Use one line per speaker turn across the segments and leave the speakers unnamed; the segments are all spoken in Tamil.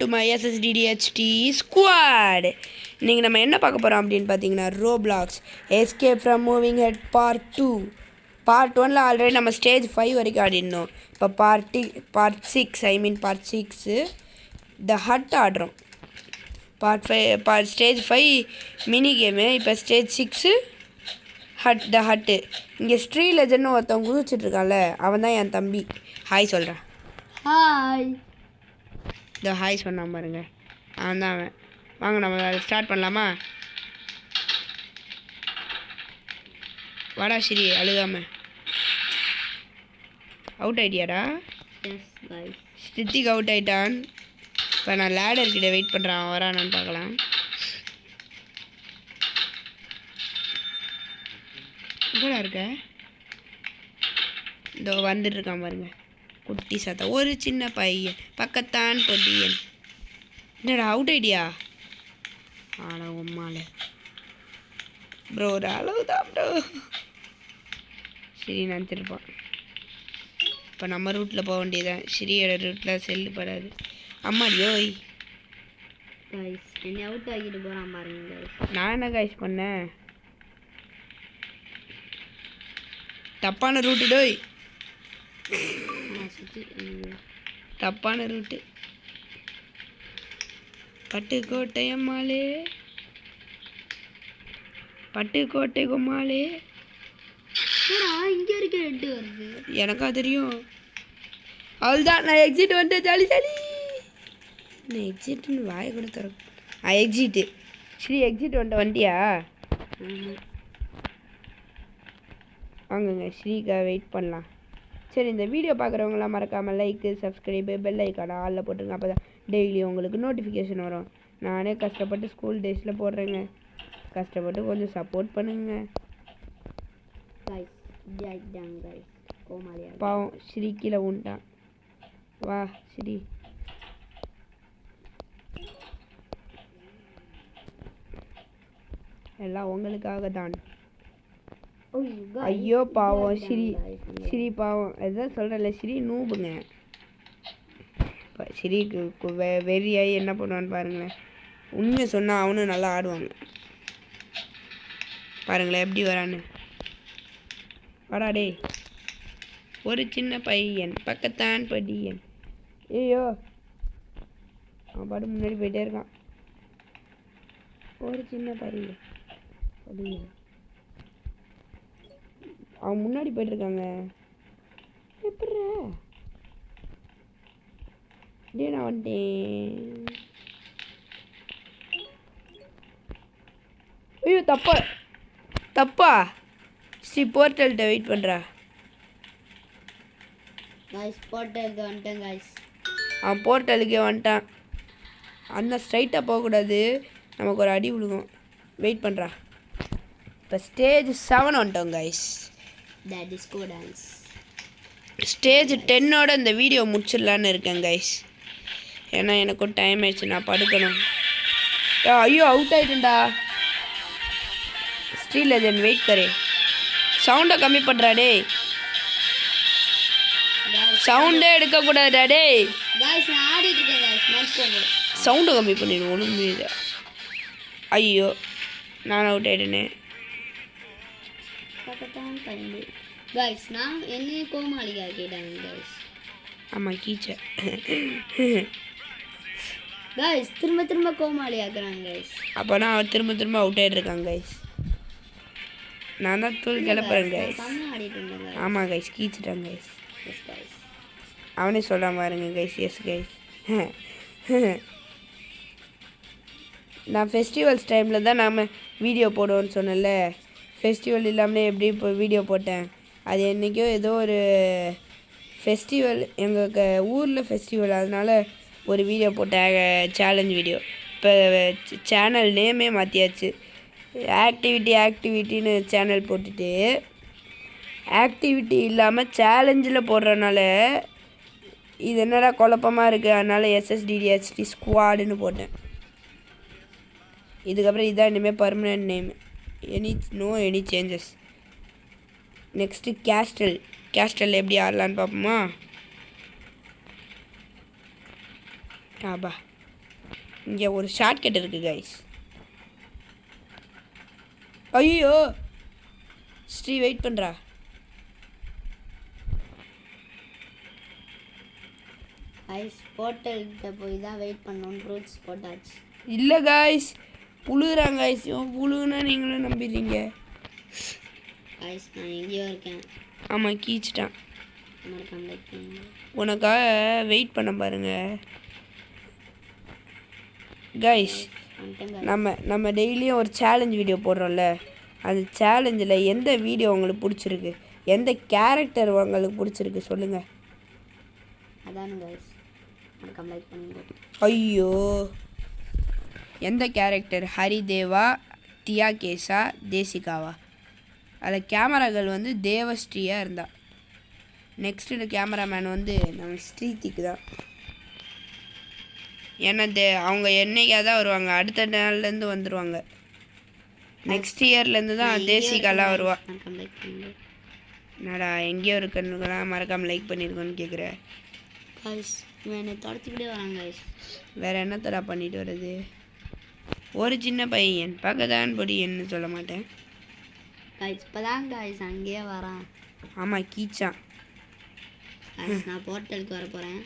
To my SSDDHT squad. இன்றைக்கி நம்ம என்ன பார்க்க போகிறோம் அப்படின்னு பார்த்தீங்கன்னா Roblox escape from moving head part 2. Part 1ல் ஆல்ரெடி நம்ம ஸ்டேஜ் 5 வரைக்கும் ஆடினோம். இப்போ பார்ட் 6 த ஹட் ஆடுறோம். Stage 5 mini game. இப்போ ஸ்டேஜ் 6 த ஹட்டு. இங்கே ஸ்ட்ரீ லெஜன்னு ஒருத்தவங்க குதிச்சிட்ருக்கான்ல, அவன் தான் என் தம்பி. ஹாய் சொல்கிறேன்.
ஹாய்.
இந்த ஹாய் சொன்னான் பாருங்க, அவன் தான் அவன். வாங்க நம்ம ஸ்டார்ட் பண்ணலாமா? வாடா ஸ்ரீ, அழுகாம. அவுட் ஆயிட்டியாடா? ஸ்ரித்திக் அவுட் ஆயிட்டான். இப்போ நான் லேடர் கிட்ட வெயிட் பண்ணுறேன், அவன் வரானான்னு பார்க்கலாம். எங்கடா இருக்க? இதோ வந்துட்டு இருக்கான் பாருங்க, குட்டி சாத்தா. ஒரு சின்ன பையன் பக்கத்தான் பொடியன். என்னடா அவுட் ஐடியா? ஆனா உம்மால ப்ரோ, ஒரு அளவு தான் ப்ரோ. சரி நினச்சிருப்பான். இப்போ நம்ம ரூட்டில் போக வேண்டியதான். ஸ்ரீயோட ரூட்டில் செல்லு படாது. அம்மாடியோய்,
என்னை அவுட் ஆகிட்டு போகிறான் பாருங்க.
நான் என்ன கைஸ் பண்ணேன்? தப்பான ரூட்டு டோய், தப்பான ரூட்டு. பட்டுக்கோட்டை அம்மாளே, பட்டுக்கோட்டை கும்மாளே.
இங்கே இருக்க ரெட்டு வருது.
எனக்கா தெரியும். அவள்தான், நான் எக்ஸிட் வந்துட்டேன். Jolly jolly. நான் எக்ஸிட்னு வாயை கூட தரேன். எக்ஸிட்டு ஸ்ரீ, எக்ஸிட் வண்டியா? வாங்குங்க, ஸ்ரீக்காக வெயிட் பண்ணலாம். சரி, இந்த வீடியோ பார்க்குறவங்களாம் மறக்காமல் லைக்கு, சப்ஸ்கிரைபு, பெல் ஐக்கான ஆளில் போட்டுருங்க. அப்போ தான் டெய்லி உங்களுக்கு நோட்டிஃபிகேஷன் வரும். நானே கஷ்டப்பட்டு ஸ்கூல் டேஸில் போடுறேங்க. கஷ்டப்பட்டு கொஞ்சம் சப்போர்ட் பண்ணுங்க. பாவம் ஸ்ரீ கீழே உண்டான். வா ஸ்ரீ, எல்லாம் உங்களுக்காக தான். ஐயோ பாவம் ஸ்ரீ பாவம். அதுதான் சொல்கிறேன்ல, ஸ்ரீ நூபுங்க. இப்போ ஸ்ரீக்கு வெறியாகி என்ன பண்ணுவான்னு பாருங்களேன். உண்மையை சொன்னால் அவனும் நல்லா ஆடுவாங்க. பாருங்களேன் எப்படி வரான்னு. வாடாடே, ஒரு சின்ன பையன் பக்கத்தான் படியன். ஐயோ, அவன் பாட்டு முன்னாடி போயிட்டே இருக்கான். ஒரு சின்ன பையன் படியன், அவன் முன்னாடி போயிட்டுருக்காங்க. எப்படி டே, நான் வந்துட்டேன். ஐயோ தப்பா ஸ்ரீ, போர்ட்டல்கிட்ட வெயிட் பண்ணுறா.
போர்ட்டலுக்கு வந்துட்டேன் கைஸ்.
அவன் போர்ட்டலுக்கே வந்துட்டான். அந்த ஸ்ட்ரைட்டாக போகக்கூடாது, நமக்கு ஒரு அடி விழுகும். வெயிட் பண்ணுறா. இப்போ ஸ்டேஜ் 7 வந்துட்டோம் கைஸ்.
Disco dance.
ஸ்டேஜ் 10ஓட இந்த வீடியோ முடிச்சிடலான்னு இருக்கேன் கைஸ். ஏன்னா எனக்கும் டைம் ஆயிடுச்சு, நான் படுக்கணும். ஐயோ அவுட் ஆகிட்டேன்டா. ஸ்ரீ லெஜண்ட் வெயிட் கரே. சவுண்டை கம்மி பண்ணுறா டே, சவுண்டே எடுக்கக்கூடாதா டே. சவுண்டை கம்மி பண்ணிடுவோம், ஒன்றும் முடியுது. ஐயோ நான் அவுட் ஆகிட்டேனே.
நான் என்ன கோமாளியா கேட்டாங்க கைஸ்.
ஆமாம் கீச்சை
கைஸ், திரும்ப கோமாளி ஆக்குறாங்க கைஸ்.
அப்போ நான் திரும்ப அவுட் ஆகிட்ருக்காங்க கைஸ். நான் தான் தூள் கிளப்புறேன் கைஸ். ஆமாம் கைஸ், கீச்சிட்டாங்க கைஸ். அவனே சொல்லாம பாருங்க கைஸ். எஸ் கைஸ், நான் ஃபெஸ்டிவல்ஸ் டைமில் தான் நாம் வீடியோ போடுவோன்னு சொன்னேன்ல. ஃபெஸ்டிவல் இல்லாமலே எப்படி இப்போ வீடியோ போட்டேன். அது என்றைக்கோ ஏதோ ஒரு ஃபெஸ்டிவல், எங்கள் ஊரில் ஃபெஸ்டிவல், அதனால் ஒரு வீடியோ போட்டேன், சேலஞ்ச் வீடியோ. இப்போ சேனல் நேமே மாற்றியாச்சு. ஆக்டிவிட்டின்னு சேனல் போட்டுட்டு ஆக்டிவிட்டி இல்லாமல் சேலஞ்சில் போடுறதுனால இது என்னடா குழப்பமாக இருக்குது. அதனால் SSDDHT ஸ்குவாடுன்னு போட்டேன். இதுக்கப்புறம் இதான் இனிமேல் permanent name. Any changes. Next castle எப்படி ஆடலான்னு பார்ப்போமா? ஆபா, இங்கே ஒரு ஷார்ட்கட் இருக்குது கைஸ். ஐயோ ஸ்ரீ வெயிட் பண்ணுறா.
கைஸ் போர்ட்டல்கிட்ட போய் தான் வெயிட் பண்ணோம். ஃப்ரூட்ஸ் போட்டாச்சு.
இல்லை காய்ஸ் புழுகுறாங்க காய்ஸ். புழுகுனா நீங்களும் நம்பிடுறீங்க.
கைஸ் நான் எங்கேயோ இருக்கேன்.
ஆமாம் கீச்சிட்டான்.
மறக்காம லைக் பண்ணுங்க.
உனக்காக வெயிட் பண்ண பாருங்க காய்ஸ். நம்ம டெய்லியும் ஒரு சேலஞ்ச் வீடியோ போடுறோம்ல, அந்த சேலஞ்சில் எந்த வீடியோ உங்களுக்கு பிடிச்சிருக்கு, எந்த கேரக்டர் உங்களுக்கு பிடிச்சிருக்கு சொல்லுங்கள்.
அதானே கைஸ் மறக்காம லைக் பண்ணுங்க.
ஐயோ எந்த கேரக்டர்? ஹரிதேவா, தியாகேஷா, தேசிகாவா? அதில் கேமராக்கள் வந்து தேவஸ்ரீயாக இருந்தா. நெக்ஸ்ட்டு கேமராமேன் வந்து நம்ம ஸ்ரீதிக்கு தான். ஏன்னா அவங்க என்னைக்காக தான் வருவாங்க, அடுத்த நாள்லேருந்து வந்துடுவாங்க. நெக்ஸ்ட் இயர்லேருந்து தான் தேசிகாலாம் வருவா. என்னடா எங்கேயோ இருக்குன்னுலாம் மறக்காமல் லைக் பண்ணியிருக்கோன்னு கேட்குற.
துரத்துக்கிட்டே வராங்க.
வேறு என்னத்தடா பண்ணிட்டு வர்றது? ஒரு சின்ன பையன் பக்கத்தான் பொடியன்னு சொல்ல மாட்டேன்.
இப்போதான் காய்ஸ் அங்கேயே வரான்.
ஆமாம் கீச்சான்.
நான் போர்ட்டலுக்கு வர போகிறேன்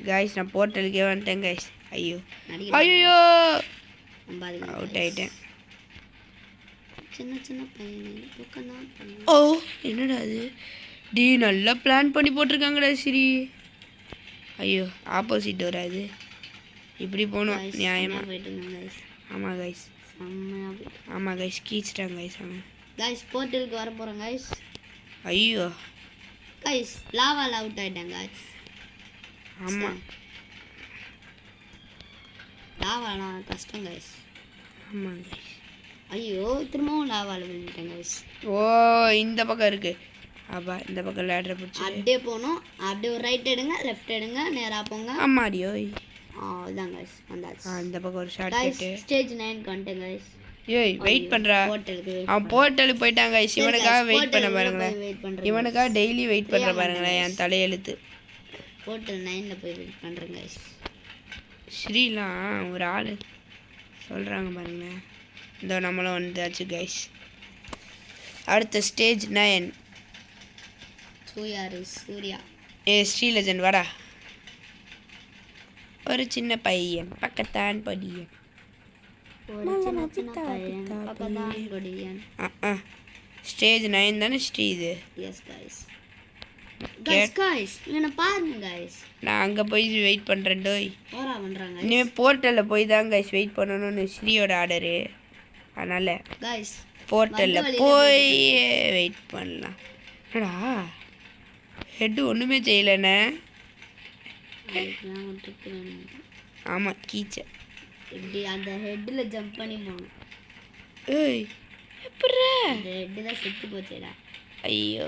காய்ஸ். நான் போர்ட்டலுக்கே வந்துட்டேன் காய்ஸ். ஐயோ ஐயோ அவுட் ஆகிட்டேன்.
சின்ன சின்ன பையன்.
ஓ என்னடா அது? டி நல்லா பிளான் பண்ணி போட்டிருக்காங்கடா சரி. ஐயோ ஆப்போசிட் வராது, இப்படி போகணும் நியாயமாக. ஆமாம் கைஸ். ஆமாம் கைஸ் கீச்சிட்டாங்க கைஸ். அவன்
கைஸ் போர்ட்டலுக்கு வர போகிறேன் கைஸ்.
ஐயோ
கைஸ் லாவால் அவுட் ஆகிட்டேன் கைஸ்.
ஆமாம்
லாவாலாம் கஷ்டம் கைஸ்.
ஆமாம் கைஸ்.
ஐயோ திரும்பவும் லாவால் விழுந்துட்டேன் கைஸ்.
ஓ இந்த பக்கம் இருக்குது. அப்பா இந்த பக்கம் லேடரை பிடிச்சி
அப்படியே போகணும். அப்படியே ஒரு ரைட் எடுங்க, லெஃப்ட் எடுங்க, நேராக போங்க.
ஆமாடியோ
அதுதான் கைஸ் வந்தாச்சு.
இந்த பக்கம் ஒரு ஷார்ட் கட்டு.
ஸ்டேஜ் 9 வந்துட்டேன் கைஸ்.
ஏய் வெயிட் பண்ணுறா. அவன் போர்ட்டலுக்கு போயிட்டான் கைஸ். இவனுக்காக வெயிட் பண்ண பாருங்களேன். இவனுக்காக டெய்லி வெயிட் பண்ணுற பாருங்களேன். என் தலையெழுத்து.
போர்ட்டல் 9ல் போய் வெயிட் பண்ணுறேன் கைஸ்.
ஸ்ரீலாம் ஒரு ஆள் சொல்கிறாங்க பாருங்களேன். இந்த நம்மளும் வந்தாச்சு கைஸ். அடுத்த ஸ்டேஜ் 9.
சூர்யா.
ஸ்ரீ லெஜண்ட் வாடா. ஒரு சின்ன பையன் பக்கத்தான் படியன். ஸ்டேஜ் 9 தானே ஸ்ரீ இது?
S guys. கைஸ் இவனை பாருங்க கைஸ்.
நான் அங்கே போய் வெயிட் பண்ணுறேன் டோய்.
ஓரா பண்ணுறாங்க.
இனிமேல் போர்ட்டலில் போய் தான் கைஸ் வெயிட் பண்ணணும்னு ஸ்ரீயோட ஆர்டரு. அதனால்
கைஸ்
போர்ட்டலில் போய் வெயிட் பண்ணலாம். என்னடா ஹெட்டு ஒன்றுமே செய்யலைண்ணே. ஆமாம் கீச்சை
இப்படி அந்த ஹெட்டில் ஜம்ப் பண்ணி போகணும்.
ஏய் எப்பட்றா?
அந்த ஹெட்டு தான் செத்து போச்சேடா.
ஐயோ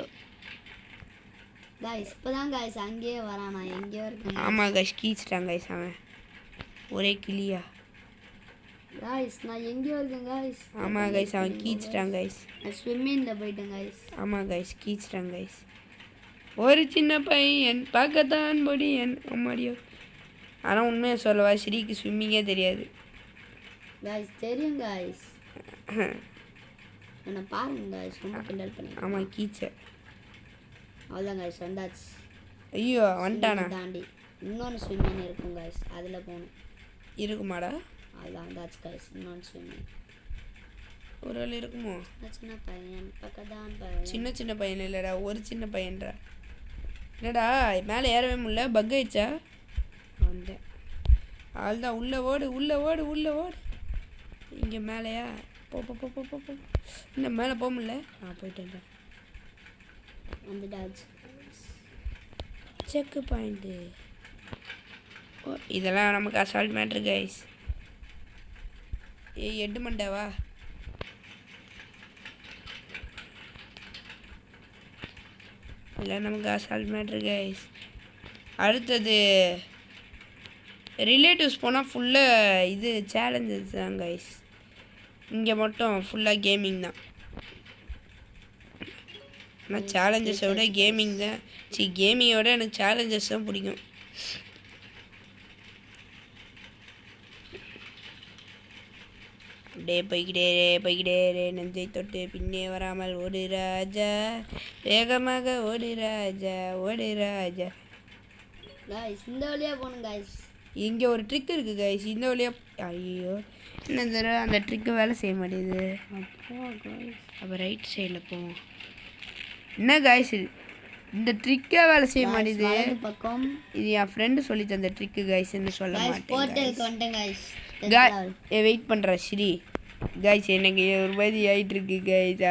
காய்ஸ் இப்போதான் காய்ஸ் அங்கேயே வரான். நான் எங்கேயோ இருக்கேன்.
ஆமாம் காய்ஸ் கீச்சிட்டான் காய்ஸ். அவன் ஒரே கிளியா.
காய்ஸ் நான் எங்கேயோ இருக்கேன் காய்ஸ்.
ஆமாம் காய்ஸ் அவன் கீச்சிட்டான் காய்ஸ்.
நான் ஸ்விம்மிங்கில் போயிட்டேன் காய்ஸ்.
ஆமாம் காய்ஸ் கீச்சிட்டான் காய்ஸ். ஒரு சின்ன பையன் பக்கத்தான் பொடியன். அம்மாடியோ. ஆனால் உண்மையை சொல்லவா ஸ்ரீக்கு ஸ்விம்மிங்கே தெரியாது
காய்ஸ். தெரியும் காய்ஸ். என்னை பாருங்க காய்ஸ். ரொம்ப கிண்டல் பண்ணி.
ஆமாம் கீச்சை.
அவ்வளோதான் காய்ஸ் வந்தாச்சு.
ஐயோ வந்துட்டானா?
தாண்டி இன்னொன்று ஸ்விம்மிங் இருக்கும் காய்ஸ். அதில் போகணும்.
இருக்குமாடா?
அவ்வளோதான் வந்தாச்சு காய்ஸ். இன்னொன்று ஸ்விம்மிங்
ஒரு வேளை இருக்குமோ?
சின்ன பையன் பக்கத்தான் பையன்.
சின்ன பையன் இல்லைடா, ஒரு சின்ன பையன்டா. என்னடா மேலே ஏறவே முடியல, பக் ஆயிடுச்சா? வந்தேன். அதுதான் உள்ளே ஓடு உள்ளே ஓடு உள்ளே ஓடு. இங்கே மேலேயா? போ போ போ போ போ. இன்னும் மேலே போக முடியல. போயிட்டேன்.
வந்துட்டாச்சு.
செக்கு பாயிண்ட்டு. ஓ இதெல்லாம் நமக்கு அசால்ட் மேட்ரு கைஸ். ஏய் எட்டு மண்டாவா? இல்லை நமக்கு அசால்ட் மேட்ரு கைஸ். அடுத்தது ரிலேட்டிவ்ஸ் போனால் ஃபுல்லாக இது சேலஞ்சஸ் தான் கைஸ். இங்கே மட்டும் ஃபுல்லாக கேமிங் தான். ஆனால் சேலஞ்சஸை விட கேமிங் தான். கேமிங்கை விட எனக்கு சேலஞ்சஸ் தான் பிடிக்கும். அப்படியே போய்கிட்டே நெஞ்சை தொட்டு பின்னே வராமல் ஓடு ராஜா, வேகமாக ஓடு ராஜா, ஓடு ராஜா.
guys இந்த வழியா போகணும் guys.
இங்கே ஒரு ட்ரிக் இருக்குது கைஸ், இந்த வழியா. ஐயோ என்ன தடவை அந்த ட்ரிக்கு வேலை செய்ய மாட்டேங்குது. அப்போ ரைட் சைடில் போவோம். என்ன கைஸ் இந்த ட்ரிக்கே வேலை செய்ய மாட்டேங்குது.
பக்கம்
இது என் ஃப்ரெண்டு சொல்லி தந்த ட்ரிக்கு கைஸ்ன்னு சொல்ல
போர்ட்டலுக்கு
மாட்டேன்.
வந்துட்டேன் guys.
வெயிட் பண்ணுற ஸ்ரீ கைஸ், எனக்கு ஒரு மாதிரி ஆகிட்டு இருக்கு கைஸ்.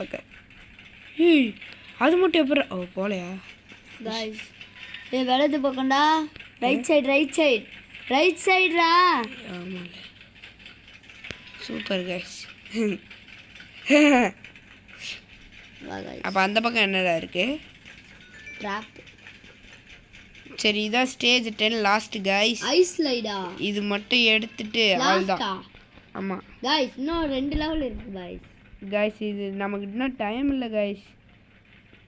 பக்கம் ஏய் அது மட்டும் எப்போ ஓ போலையா
guys வலது பக்கம்டா. ரைட் சைடுடா.
ஆமாம் சூப்பர் கைஸ். அப்போ அந்த பக்கம் என்னடா இருக்கு?
ட்ராப்.
சரி இதான் ஸ்டேஜ் 10 லாஸ்ட் கைஸ்.
ஐஸ் ஸ்லைடா.
இது மட்டும் எடுத்துட்டு அவ்வளோதான். ஆமாம்
guys இன்னும் 2 லெவல் இருக்கு guys.
கைஸ் இது நமக்கு இன்னும் டைம் இல்லை கைஸ்.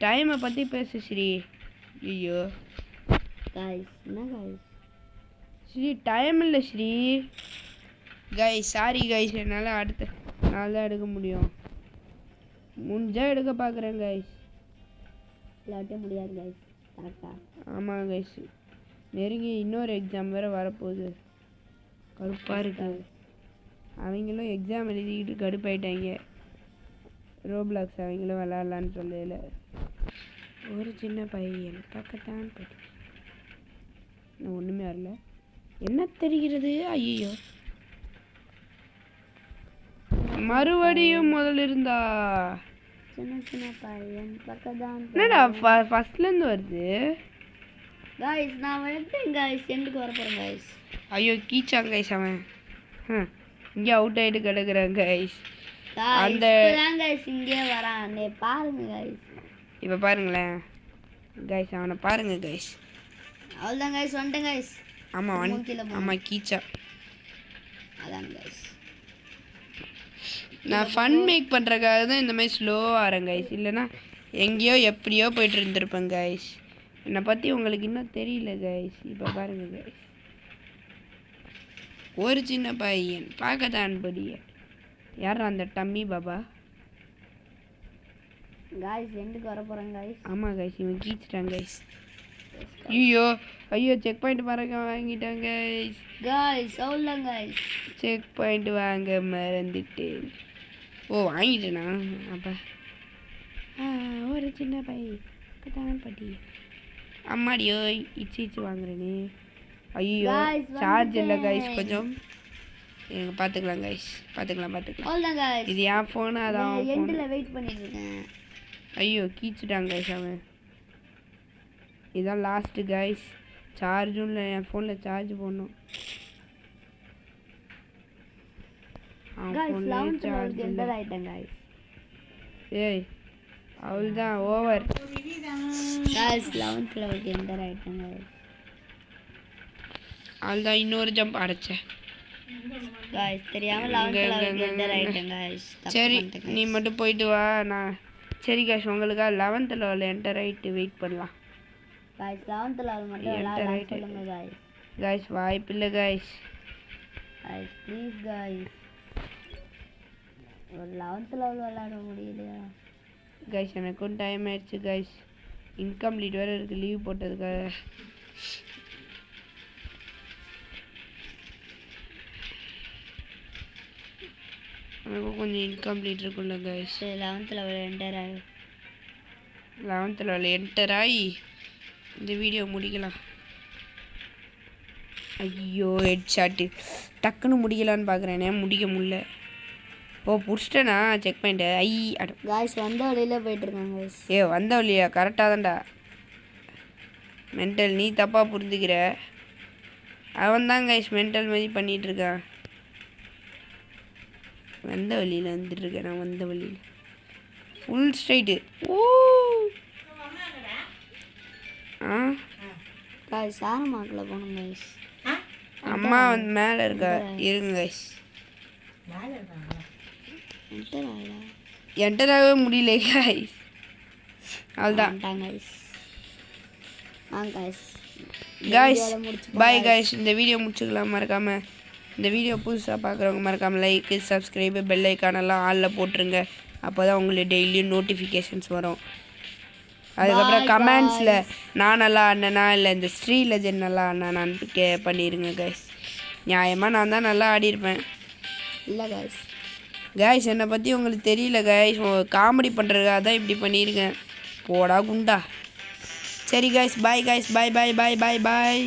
டைமை பற்றி பேசு ஸ்ரீ. ஐயோ
guys என்ன guys
ஸ்ரீ டைம் இல்லை ஸ்ரீ. கைஸ் சாரி கைஸ், என்னால் அடுத்த நாள் தான் எடுக்க முடியும். முடிஞ்சா எடுக்க பார்க்குறேன் கைஸ்.
இல்லாட்டே முடியாது guys. கரெக்டா?
ஆமாம் கைஸ், நெருங்கி இன்னொரு எக்ஸாம் வேறு வரப்போகுது. கடுப்பாக இருக்கு. அவங்களும் எக்ஸாம் எழுதிக்கிட்டு கடுப்பாயிட்டாங்க. ரோப்ளாக்ஸ் அவங்களும் விளாட்லான்னு சொல்லல. ஒரு சின்ன பையன் பக்கத்தான் போய் நான் ஒன்றுமே வரல. என்ன தெரிகிறது? ஐயோ மறுபடியும் முதல்ல இருந்தா
சின்ன பையன் பக்கத்தான்.
என்னடா ஃபர்ஸ்ட்லேருந்து வருது
guys. நான் வந்துட்டேன் guys. எண்டுக்கு வர போகிறேன் guys.
ஐயோ கீச்சாங்க கைஸ் அவன். இங்கே அவுட் ஆகிட்டு கிடக்குறான் கைஸ். அந்த
guys இங்கே வரான் பாருங்க guys.
இப்போ பாருங்களேன் கைஸ், அவனை பாருங்க கைஸ்.
அவ்வளோதான் guys வந்துட்டேன் guys.
ஆமாம் கீச்சா.
அதான் guys
நான் ஃபன் மேக் பண்ணுறதுக்காக தான் இந்த மாதிரி ஸ்லோவாக வரேன் கைஸ். இல்லைன்னா எங்கேயோ எப்படியோ போயிட்டு இருந்திருப்பேன் கைஸ். என்னை பற்றி உங்களுக்கு இன்னும் தெரியல கைஸ். இப்போ பாருங்க கைஸ், ஒரு சின்ன பையன் பார்க்கத்தான் படிய. யார் அந்த டம்மி பாபா?
guys எண்டுக்கு வர போகிறேன் guys.
ஆமாம் கைஸ், இவன் கீச்சிட்டான் கைஸ். ஐயோ செக் பாயிண்ட் மறக்க வாங்கிட்டாங்க
guys. அவ்வளோதான் guys.
செக் பாயிண்ட் வாங்க மறந்துட்டேன். ஓ வாங்கிட்டேனா? அப்போ ஒரு சின்ன பையன் பட்டி. அம்மாடியோ இச்சு வாங்குறேனே. ஐயோ சார்ஜ் இல்லை கைஸ், கொஞ்சம் எனக்கு பார்த்துக்கலாம் கைஸ். பார்த்துக்கலாம்
அவ்வளோதான் guys.
இது என் ஃபோனு, அதான்
எண்டில் வெயிட் பண்ணிட்டு இருக்கேன்.
ஐயோ கீச்சிட்டாங்க கைஸ் அவன். இதுதான் லாஸ்ட்டு கைஸ். சார்ஜும் இல்லை, என் ஃபோனில் சார்ஜ் போடணும். ஏய் அவ்வளோதான் ஓவர். அவ்வளோதான் இன்னொரு ஜம்ப் அடைச்சேன். சரி நீ மட்டும் போயிட்டு வா. நான் சரி காஷ் உங்களுக்கா 11th லெவல் என்டர் ஆகிட்டு வெயிட் பண்ணலாம். காய்ஸ் வாய்ப்பில்லை காய்ஸ்.
ப்ளீஸ் காய்ஸ், ஒரு 11th லெவல் விளையாட முடியலையா
காய்ஸ்? எனக்கும் டைம் ஆயிடுச்சு காய்ஸ். இன்கம்ப்ளீட் வேறு இருக்குது லீவ் போட்டதுக்காக. எனக்கும் கொஞ்சம் இன்கம்ப்ளீட் இருக்குல்ல காய்ஸ்.
11th லெவல் என்டர் ஆகி
11th லெவல் என்டர் ஆகி இந்த வீடியோ முடிக்கலாம். ஐயோ ஹெட் ஷாட்டு டக்குன்னு முடிக்கலான்னு பார்க்குறேனே, முடிக்க முடியல. ஓ பிடிச்சிட்டேண்ணா செக் பாயிண்ட்டு.
காய்ஸ் வந்த வழியில் போயிட்டுருக்காங்க காய்ஸ்.
வந்த வழியா? கரெக்டாக தான்டா மென்டல். நீ தப்பாக புரிஞ்சுக்கிற. அவன் தான் கைஸ் மென்டல் மாதிரி பண்ணிகிட்ருக்கான். வந்த வழியில் வந்துட்டுருக்கேன் நான். வந்த வழியில் ஃபுல் ஸ்ட்ரைட்டு. ஓ
காய்ஸ் சாரமாக்கில் போகணும் காய்ஸ்.
அம்மா வந்து மேலே இருக்கா, இருங்க கைஸ். என்டராகவே முடியல கைஸ். அவ்வளோதான் கைஸ். பாய் கைஸ், இந்த வீடியோ முடிச்சுக்கலாம். மறக்காமல் இந்த வீடியோ புதுசாக பார்க்குறவங்க மறக்காமல் லைக்கு சப்ஸ்கிரைபு பெல் ஐக்கானெல்லாம் ஆளில் போட்டுருங்க. அப்போ தான் உங்களுக்கு டெய்லியும் நோட்டிஃபிகேஷன்ஸ் வரும். அதுக்கப்புறம் கமெண்ட்ஸில் நான் நல்லா ஆடினேனா இல்லை இந்த ஸ்ரீ லெஜண்ட் நல்லா ஆடினான்னு பண்ணிடுங்க கைஸ். நியாயமாக நான் தான் நல்லா ஆடியிருப்பேன்.
இல்லை
கைஸ் என்னை பற்றி உங்களுக்கு தெரியல கைஸ், காமெடி பண்ணுறதுக்காக தான் இப்படி பண்ணியிருக்கேன். போடா குண்டா. சரி கைஸ், பாய் கைஸ், பாய் பாய் பாய் பாய் பாய்.